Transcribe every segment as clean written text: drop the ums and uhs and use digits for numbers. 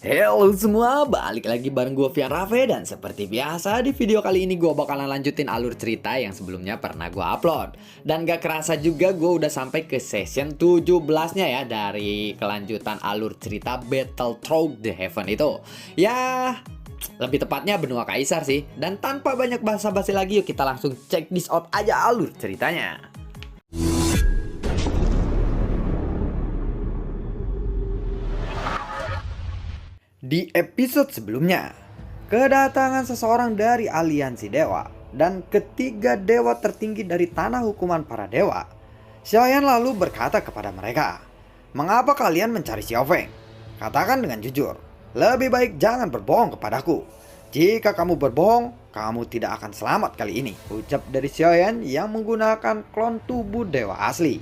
Halo semua, balik lagi bareng gue Fian Rafe. Dan seperti biasa di video kali ini gue bakalan lanjutin alur cerita yang sebelumnya pernah gue upload. Dan gak kerasa juga gue udah sampai ke session 17-nya ya, dari kelanjutan alur cerita Battle Through the Heaven itu. Ya, lebih tepatnya benua kaisar sih. Dan tanpa banyak basa-basi lagi, yuk kita langsung check this out aja alur ceritanya. Di episode sebelumnya, kedatangan seseorang dari aliansi dewa dan ketiga dewa tertinggi dari tanah hukuman para dewa. Xiaoyan lalu berkata kepada mereka, "Mengapa kalian mencari Xiao Feng? Katakan dengan jujur, lebih baik jangan berbohong kepadaku. Jika kamu berbohong, kamu tidak akan selamat kali ini," ucap dari Xiaoyan yang menggunakan klon tubuh dewa asli.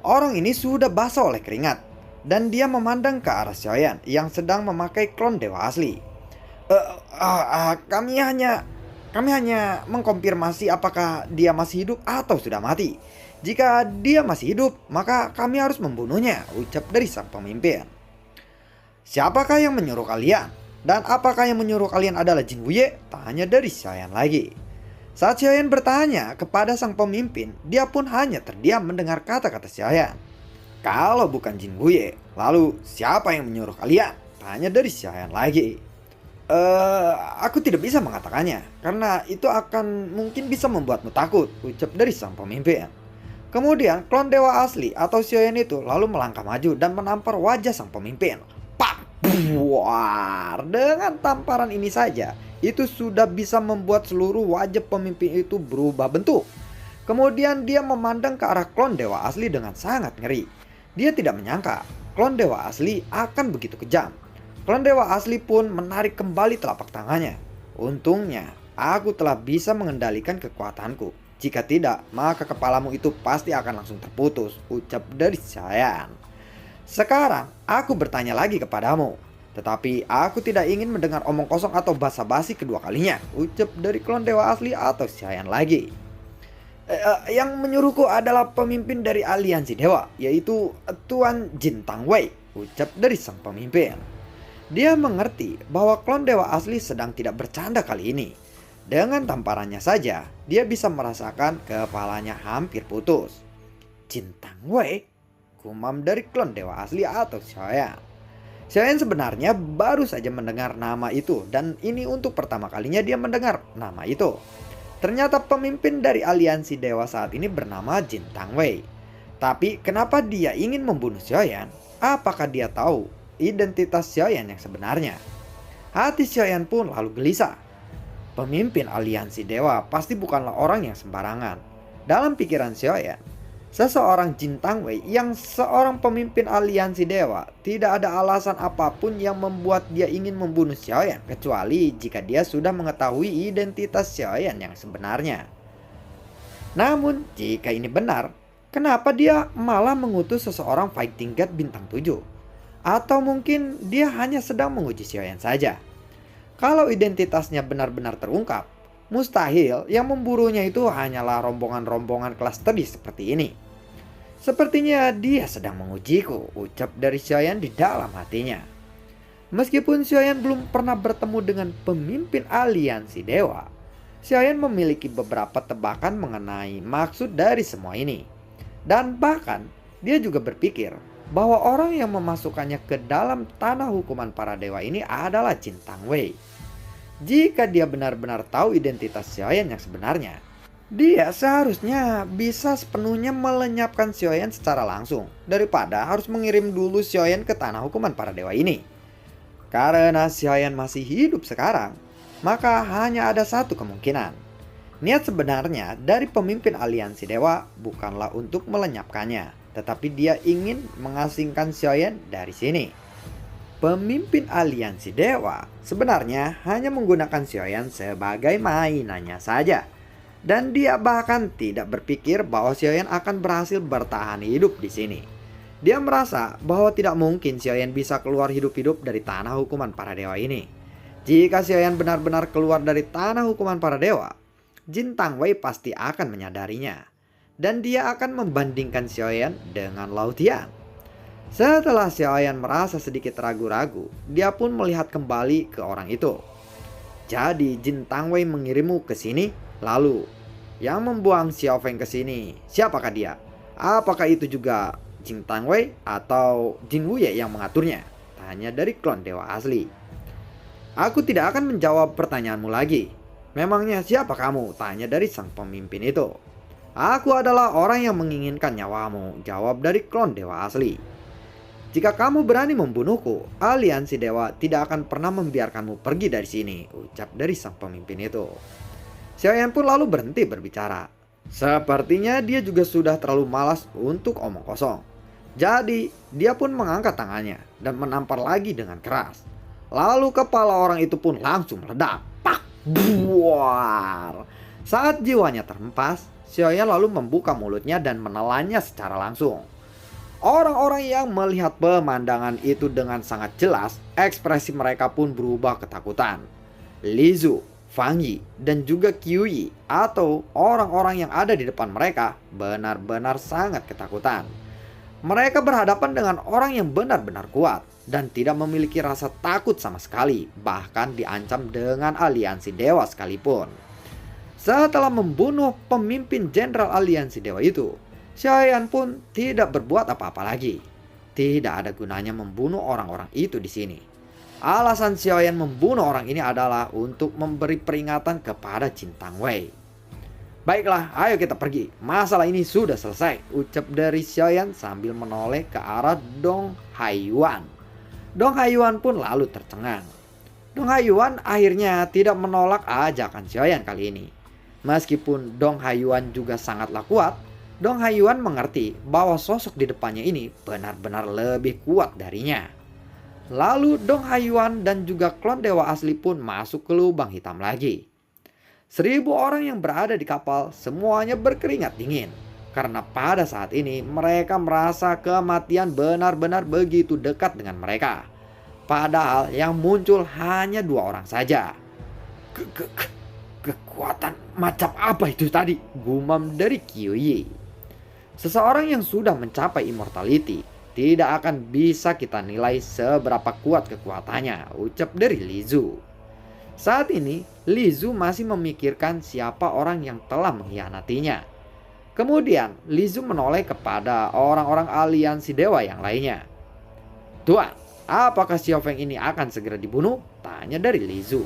Orang ini sudah basah oleh keringat dan dia memandang ke arah Xiaoyan yang sedang memakai klon dewa asli. Kami hanya mengkonfirmasi apakah dia masih hidup atau sudah mati. Jika dia masih hidup, maka kami harus membunuhnya," ucap dari sang pemimpin. "Siapakah yang menyuruh kalian? Dan apakah yang menyuruh kalian adalah Jin Wuye?" tanya dari Xiaoyan lagi. Saat Xiaoyan bertanya kepada sang pemimpin, dia pun hanya terdiam mendengar kata-kata Xiaoyan. "Kalau bukan Jin Wuye, lalu siapa yang menyuruh kalian?" tanya dari Xiaoyan lagi. Aku tidak bisa mengatakannya, karena itu akan mungkin bisa membuatmu takut," ucap dari sang pemimpin. Kemudian klon dewa asli atau Xiaoyan itu lalu melangkah maju dan menampar wajah sang pemimpin. Pak! Buar! Dengan tamparan ini saja, itu sudah bisa membuat seluruh wajah pemimpin itu berubah bentuk. Kemudian dia memandang ke arah klon dewa asli dengan sangat ngeri. Dia tidak menyangka klon dewa asli akan begitu kejam. Klon dewa asli pun menarik kembali telapak tangannya. "Untungnya, aku telah bisa mengendalikan kekuatanku. Jika tidak, maka kepalamu itu pasti akan langsung terputus," ucap dari Xiaoyan. "Sekarang, aku bertanya lagi kepadamu. Tetapi aku tidak ingin mendengar omong kosong atau basa-basi kedua kalinya," ucap dari klon dewa asli atau Xiaoyan lagi. Yang menyuruhku adalah pemimpin dari aliansi dewa, yaitu Tuan Jin Tangwei," ucap dari sang pemimpin. Dia mengerti bahwa klon dewa asli sedang tidak bercanda kali ini. Dengan tamparannya saja, dia bisa merasakan kepalanya hampir putus. "Jin Tangwei?" gumam dari klon dewa asli atau Xiaoyan. Xiaoyan sebenarnya baru saja mendengar nama itu, dan ini untuk pertama kalinya dia mendengar nama itu. Ternyata pemimpin dari aliansi dewa saat ini bernama Jin Tangwei. Tapi kenapa dia ingin membunuh Xiaoyan? Apakah dia tahu identitas Xiaoyan yang sebenarnya? Hati Xiaoyan pun lalu gelisah. Pemimpin aliansi dewa pasti bukanlah orang yang sembarangan. Dalam pikiran Xiaoyan, seseorang Jin Tangwei yang seorang pemimpin aliansi dewa tidak ada alasan apapun yang membuat dia ingin membunuh Xiaoyan, kecuali jika dia sudah mengetahui identitas Xiaoyan yang sebenarnya. Namun jika ini benar, kenapa dia malah mengutus seseorang fighting god bintang 7? Atau mungkin dia hanya sedang menguji Xiaoyan saja. Kalau identitasnya benar-benar terungkap, mustahil yang memburunya itu hanyalah rombongan-rombongan kelas tadi seperti ini. "Sepertinya dia sedang mengujiku," ucap dari Xiaoyan di dalam hatinya. Meskipun Xiaoyan belum pernah bertemu dengan pemimpin aliansi dewa, Xiaoyan memiliki beberapa tebakan mengenai maksud dari semua ini. Dan bahkan dia juga berpikir bahwa orang yang memasukkannya ke dalam tanah hukuman para dewa ini adalah Jin Tangwei. Jika dia benar-benar tahu identitas Xiaoyan yang sebenarnya, dia seharusnya bisa sepenuhnya melenyapkan Xiaoyan secara langsung daripada harus mengirim dulu Xiaoyan ke tanah hukuman para dewa ini. Karena Xiaoyan masih hidup sekarang, maka hanya ada satu kemungkinan. Niat sebenarnya dari pemimpin aliansi dewa bukanlah untuk melenyapkannya, tetapi dia ingin mengasingkan Xiaoyan dari sini. Pemimpin aliansi dewa sebenarnya hanya menggunakan Xiaoyan sebagai mainannya saja. Dan dia bahkan tidak berpikir bahwa Xiaoyan akan berhasil bertahan hidup di sini. Dia merasa bahwa tidak mungkin Xiaoyan bisa keluar hidup-hidup dari tanah hukuman para dewa ini. Jika Xiaoyan benar-benar keluar dari tanah hukuman para dewa, Jin Tangwei pasti akan menyadarinya. Dan dia akan membandingkan Xiaoyan dengan Lao Tian. Setelah Xiaoyan merasa sedikit ragu-ragu, dia pun melihat kembali ke orang itu. Jadi Jin Tangwei mengirimmu ke sini, lalu yang membuang Xiao Feng ke sini, siapakah dia? Apakah itu juga Jin Tangwei atau Jin Wuye yang mengaturnya? Tanya dari klon dewa asli. Aku tidak akan menjawab pertanyaanmu lagi. Memangnya siapa kamu? Tanya dari sang pemimpin itu. Aku adalah orang yang menginginkan nyawamu, jawab dari klon dewa asli. Jika kamu berani membunuhku, aliansi dewa tidak akan pernah membiarkanmu pergi dari sini, ucap dari sang pemimpin itu. Xiaoyan pun lalu berhenti berbicara. Sepertinya dia juga sudah terlalu malas untuk omong kosong. Jadi, dia pun mengangkat tangannya dan menampar lagi dengan keras. Lalu kepala orang itu pun langsung meledak. Pak! Buar! Saat jiwanya terhempas, Xiaoyan lalu membuka mulutnya dan menelannya secara langsung. Orang-orang yang melihat pemandangan itu dengan sangat jelas, ekspresi mereka pun berubah ketakutan. Li Zhu, Fang Yi, dan juga Qiu Yi atau orang-orang yang ada di depan mereka benar-benar sangat ketakutan. Mereka berhadapan dengan orang yang benar-benar kuat dan tidak memiliki rasa takut sama sekali, bahkan diancam dengan aliansi dewa sekalipun. Setelah membunuh pemimpin jenderal aliansi dewa itu, Xiaoyan pun tidak berbuat apa-apa lagi. Tidak ada gunanya membunuh orang-orang itu di sini. Alasan Xiaoyan membunuh orang ini adalah untuk memberi peringatan kepada Jin Tangwei. Baiklah, ayo kita pergi. Masalah ini sudah selesai, ucap dari Xiaoyan sambil menoleh ke arah Dong Haiyuan. Dong Haiyuan pun lalu tercengang. Dong Haiyuan akhirnya tidak menolak ajakan Xiaoyan kali ini. Meskipun Dong Haiyuan juga sangatlah kuat, Dong Haiyuan mengerti bahwa sosok di depannya ini benar-benar lebih kuat darinya. Lalu Dong Haiyuan dan juga klon dewa asli pun masuk ke lubang hitam lagi. 1000 orang yang berada di kapal semuanya berkeringat dingin. Karena pada saat ini mereka merasa kematian benar-benar begitu dekat dengan mereka. Padahal yang muncul hanya 2 orang saja. Kekuatan macam apa itu tadi? Gumam dari Qiu Yi. Seseorang yang sudah mencapai immortality tidak akan bisa kita nilai seberapa kuat kekuatannya, ucap dari Li Zhu. Saat ini, Li Zhu masih memikirkan siapa orang yang telah mengkhianatinya. Kemudian, Li Zhu menoleh kepada orang-orang aliansi dewa yang lainnya. Tuan, apakah Xiao Feng ini akan segera dibunuh? Tanya dari Li Zhu.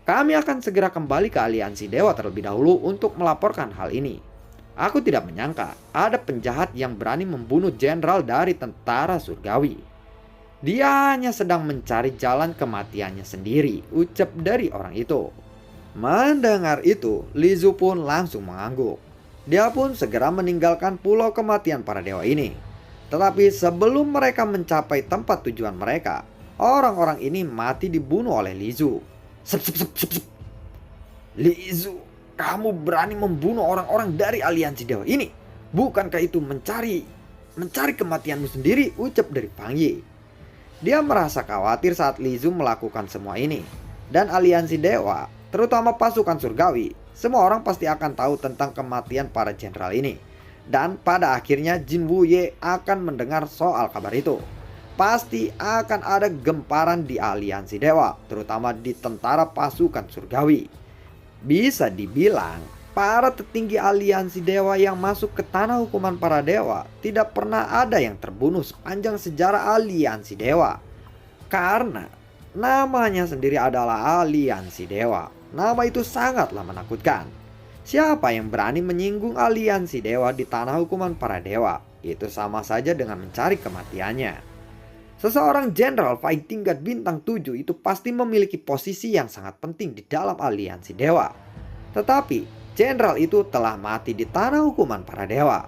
Kami akan segera kembali ke aliansi dewa terlebih dahulu untuk melaporkan hal ini. Aku tidak menyangka ada penjahat yang berani membunuh jenderal dari tentara surgawi. Dia hanya sedang mencari jalan kematiannya sendiri, ucap dari orang itu. Mendengar itu, Li Zhu pun langsung mengangguk. Dia pun segera meninggalkan pulau kematian para dewa ini. Tetapi sebelum mereka mencapai tempat tujuan mereka, orang-orang ini mati dibunuh oleh Li Zhu. Sep, sep, sep, sep, sep. Li Zhu, kamu berani membunuh orang-orang dari aliansi dewa ini? Bukankah itu mencari kematianmu sendiri? Ucap dari Fang Yi. Dia merasa khawatir saat Li Zhu melakukan semua ini. Dan aliansi dewa, terutama pasukan surgawi, semua orang pasti akan tahu tentang kematian para jenderal ini. Dan pada akhirnya Jin Wuye akan mendengar soal kabar itu. Pasti akan ada gemparan di aliansi dewa, terutama di tentara pasukan surgawi. Bisa dibilang, para petinggi aliansi dewa yang masuk ke tanah hukuman para dewa tidak pernah ada yang terbunuh sepanjang sejarah aliansi dewa. Karena namanya sendiri adalah aliansi dewa. Nama itu sangatlah menakutkan. Siapa yang berani menyinggung aliansi dewa di tanah hukuman para dewa, itu sama saja dengan mencari kematiannya. Seseorang jenderal fighting god bintang 7 itu pasti memiliki posisi yang sangat penting di dalam aliansi dewa. Tetapi jenderal itu telah mati di tanah hukuman para dewa.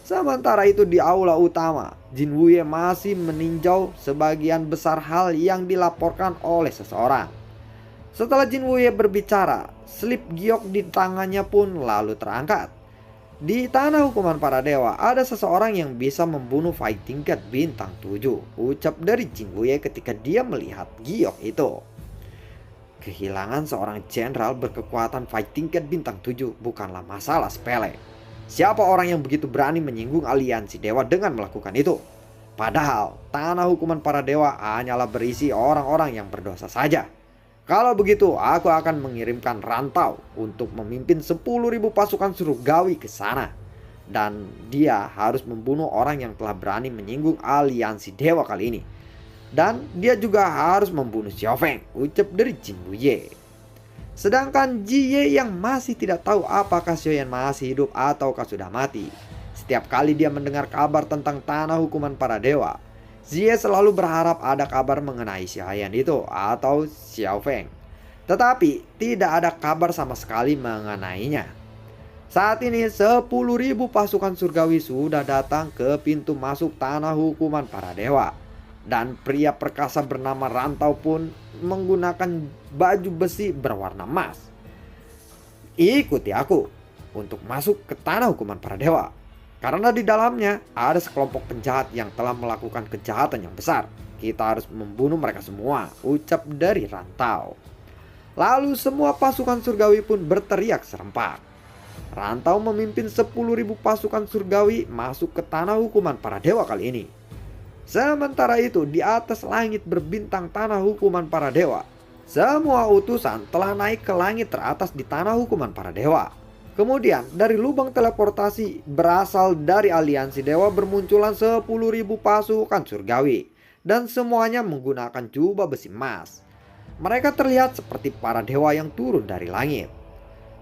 Sementara itu di aula utama, Jin Wuye masih meninjau sebagian besar hal yang dilaporkan oleh seseorang. Setelah Jin Wuye berbicara, slip giok di tangannya pun lalu terangkat. Di tanah hukuman para dewa ada seseorang yang bisa membunuh fighting god bintang 7, ucap dari Jin Wuye ketika dia melihat giok itu. Kehilangan seorang jenderal berkekuatan fighting god bintang 7 bukanlah masalah sepele. Siapa orang yang begitu berani menyinggung aliansi dewa dengan melakukan itu? Padahal tanah hukuman para dewa hanyalah berisi orang-orang yang berdosa saja. Kalau begitu, aku akan mengirimkan rantau untuk memimpin 10.000 pasukan surgawi ke sana. Dan dia harus membunuh orang yang telah berani menyinggung aliansi dewa kali ini. Dan dia juga harus membunuh Xiao Feng, ucap dari Jin Buye. Sedangkan Jie yang masih tidak tahu apakah Xiao Yan masih hidup ataukah sudah mati. Setiap kali dia mendengar kabar tentang tanah hukuman para dewa, Jie selalu berharap ada kabar mengenai Xiao Yan itu atau Xiao Feng. Tetapi tidak ada kabar sama sekali mengenainya. Saat ini 10.000 pasukan surgawi sudah datang ke pintu masuk tanah hukuman para dewa. Dan pria perkasa bernama Rantau pun menggunakan baju besi berwarna emas. Ikuti aku untuk masuk ke tanah hukuman para dewa. Karena di dalamnya ada sekelompok penjahat yang telah melakukan kejahatan yang besar. Kita harus membunuh mereka semua, ucap dari Rantau. Lalu semua pasukan surgawi pun berteriak serempak. Rantau memimpin 10.000 pasukan surgawi masuk ke tanah hukuman para dewa kali ini. Sementara itu di atas langit berbintang tanah hukuman para dewa, semua utusan telah naik ke langit teratas di tanah hukuman para dewa. Kemudian dari lubang teleportasi berasal dari aliansi dewa bermunculan 10.000 pasukan surgawi. Dan semuanya menggunakan jubah besi emas. Mereka terlihat seperti para dewa yang turun dari langit.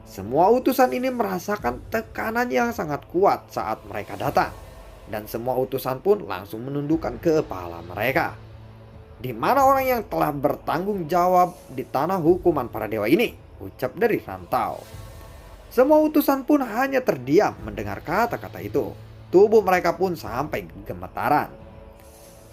Semua utusan ini merasakan tekanan yang sangat kuat saat mereka datang. Dan semua utusan pun langsung menundukkan kepala mereka. Di mana orang yang telah bertanggung jawab di tanah hukuman para dewa ini? Ucap dari Rantau. Semua utusan pun hanya terdiam mendengar kata-kata itu. Tubuh mereka pun sampai gemetaran.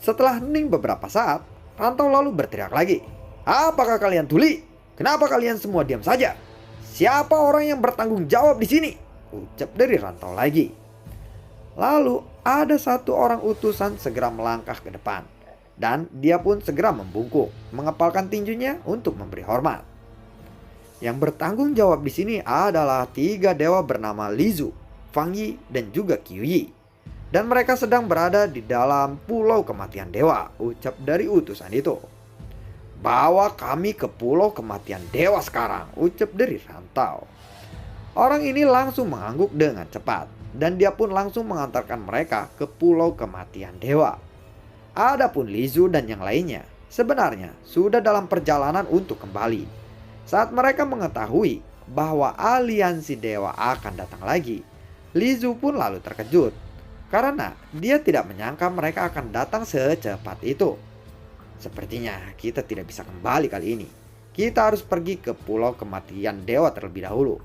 Setelah hening beberapa saat, Rantau lalu berteriak lagi. Apakah kalian tuli? Kenapa kalian semua diam saja? Siapa orang yang bertanggung jawab di sini? Ucap dari Rantau lagi. Lalu ada satu orang utusan segera melangkah ke depan. Dan dia pun segera membungkuk, mengepalkan tinjunya untuk memberi hormat. Yang bertanggung jawab di sini adalah 3 dewa bernama Lizu, Fang Yi, dan juga Qiu Yi. Dan mereka sedang berada di dalam pulau kematian dewa, ucap dari utusan itu. Bawa kami ke pulau kematian dewa sekarang, ucap dari Rantau. Orang ini langsung mengangguk dengan cepat. Dan dia pun langsung mengantarkan mereka ke pulau kematian dewa. Adapun Lizu dan yang lainnya sebenarnya sudah dalam perjalanan untuk kembali. Saat mereka mengetahui bahwa aliansi dewa akan datang lagi, Lizu pun lalu terkejut. Karena dia tidak menyangka mereka akan datang secepat itu. Sepertinya kita tidak bisa kembali kali ini. Kita harus pergi ke pulau kematian dewa terlebih dahulu.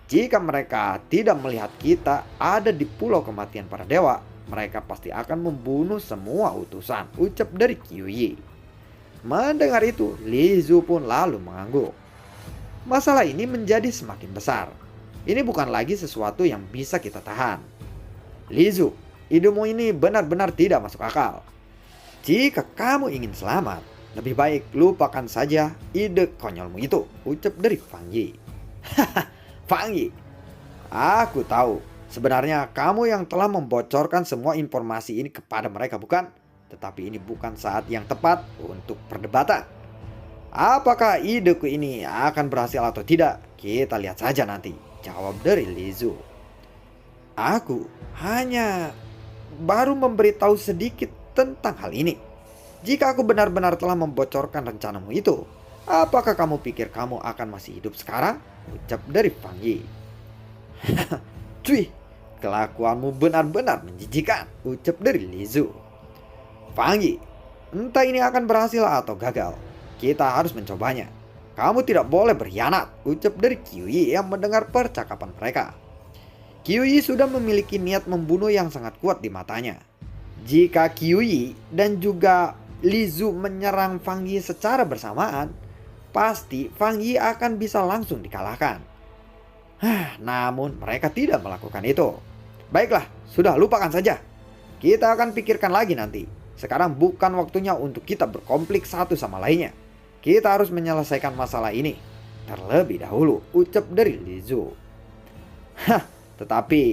Jika mereka tidak melihat kita ada di pulau kematian para dewa, mereka pasti akan membunuh semua utusan, ucap dari Qiu Yi. Mendengar itu, Lizu pun lalu mengangguk. Masalah ini menjadi semakin besar. Ini bukan lagi sesuatu yang bisa kita tahan. Lizu, idemu ini benar-benar tidak masuk akal. Jika kamu ingin selamat, lebih baik lupakan saja ide konyolmu itu, ucap dari Fang Yi. Hahaha, Fang Yi, aku tahu sebenarnya kamu yang telah membocorkan semua informasi ini kepada mereka, bukan? Tetapi ini bukan saat yang tepat untuk perdebatan. Apakah ideku ini akan berhasil atau tidak? Kita lihat saja nanti, jawab dari Lizu. Aku hanya baru memberitahu sedikit tentang hal ini. Jika aku benar-benar telah membocorkan rencanamu itu, apakah kamu pikir kamu akan masih hidup sekarang? Ucap dari Fang Yi. Cuy, kelakuanmu benar-benar menjijikan, ucap dari Lizu. Fang Yi, entah ini akan berhasil atau gagal, kita harus mencobanya. Kamu tidak boleh berkhianat, ucap dari Qiu Yi yang mendengar percakapan mereka. Qiu Yi sudah memiliki niat membunuh yang sangat kuat di matanya. Jika Qiu Yi dan juga Lizu menyerang Fang Yi secara bersamaan, pasti Fang Yi akan bisa langsung dikalahkan. Namun mereka tidak melakukan itu. Baiklah, sudah lupakan saja. Kita akan pikirkan lagi nanti. Sekarang bukan waktunya untuk kita berkonflik satu sama lainnya. Kita harus menyelesaikan masalah ini terlebih dahulu, ucap dari Lizu. Tetapi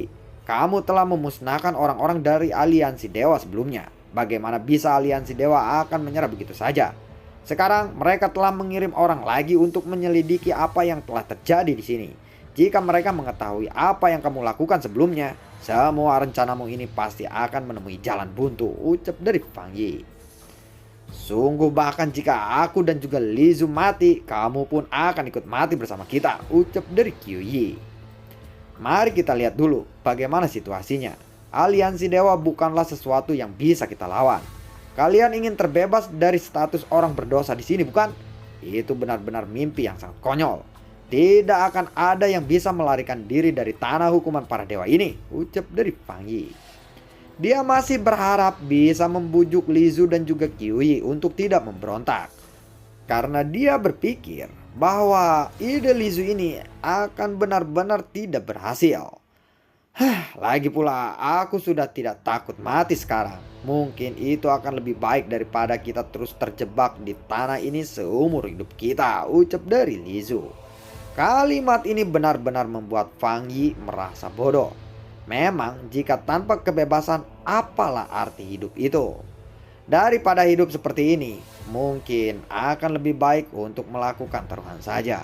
kamu telah memusnahkan orang-orang dari aliansi dewa sebelumnya. Bagaimana bisa aliansi dewa akan menyerah begitu saja? Sekarang mereka telah mengirim orang lagi untuk menyelidiki apa yang telah terjadi di sini. Jika mereka mengetahui apa yang kamu lakukan sebelumnya, semua rencanamu ini pasti akan menemui jalan buntu, ucap dari Fang Yi. Sungguh bahkan jika aku dan juga Li Zu mati, kamu pun akan ikut mati bersama kita, ucap dari Qiu Yi. Mari kita lihat dulu bagaimana situasinya. Aliansi dewa bukanlah sesuatu yang bisa kita lawan. Kalian ingin terbebas dari status orang berdosa di sini, bukan? Itu benar-benar mimpi yang sangat konyol. Tidak akan ada yang bisa melarikan diri dari tanah hukuman para dewa ini, ucap dari Fang Yi. Dia masih berharap bisa membujuk Li Zu dan juga Qiu Yi untuk tidak memberontak. Karena dia berpikir bahwa ide Li Zu ini akan benar-benar tidak berhasil. Lagi pula aku sudah tidak takut mati sekarang. Mungkin itu akan lebih baik daripada kita terus terjebak di tanah ini seumur hidup kita, ucap dari Li Zu. Kalimat ini benar-benar membuat Fang Yi merasa bodoh. Memang jika tanpa kebebasan, apalah arti hidup itu? Daripada hidup seperti ini, mungkin akan lebih baik untuk melakukan taruhan saja.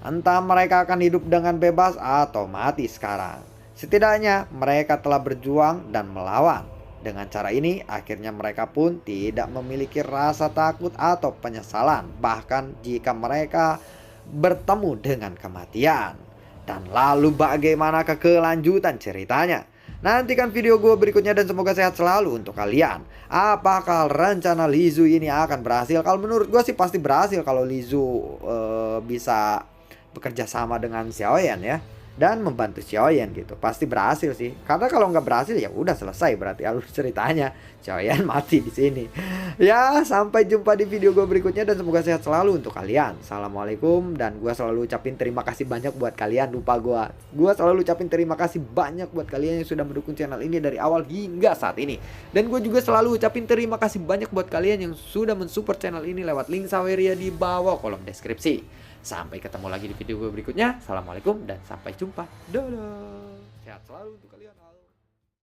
Entah mereka akan hidup dengan bebas atau mati sekarang. Setidaknya mereka telah berjuang dan melawan. Dengan cara ini akhirnya mereka pun tidak memiliki rasa takut atau penyesalan. Bahkan jika mereka bertemu dengan kematian. Dan lalu bagaimana kelanjutan ceritanya? Nantikan video gue berikutnya dan semoga sehat selalu untuk kalian. Apakah rencana Li Zu ini akan berhasil? Kalau menurut gue sih pasti berhasil kalau Li Zu bisa bekerja sama dengan Xiaoyan ya. Dan membantu Xiaoyan gitu. Pasti berhasil sih. Karena kalau nggak berhasil ya udah selesai berarti alur ceritanya. Xiaoyan mati di sini. Ya, sampai jumpa di video gue berikutnya dan semoga sehat selalu untuk kalian. Assalamualaikum, dan gue selalu ucapin terima kasih banyak buat kalian. Lupa gue selalu ucapin terima kasih banyak buat kalian yang sudah mendukung channel ini dari awal hingga saat ini. Dan gue juga selalu ucapin terima kasih banyak buat kalian yang sudah mensupport channel ini lewat link Saweria di bawah kolom deskripsi. Sampai ketemu lagi di video gue berikutnya. Assalamualaikum dan sampai jumpa. Dadah. Sehat selalu untuk kalian.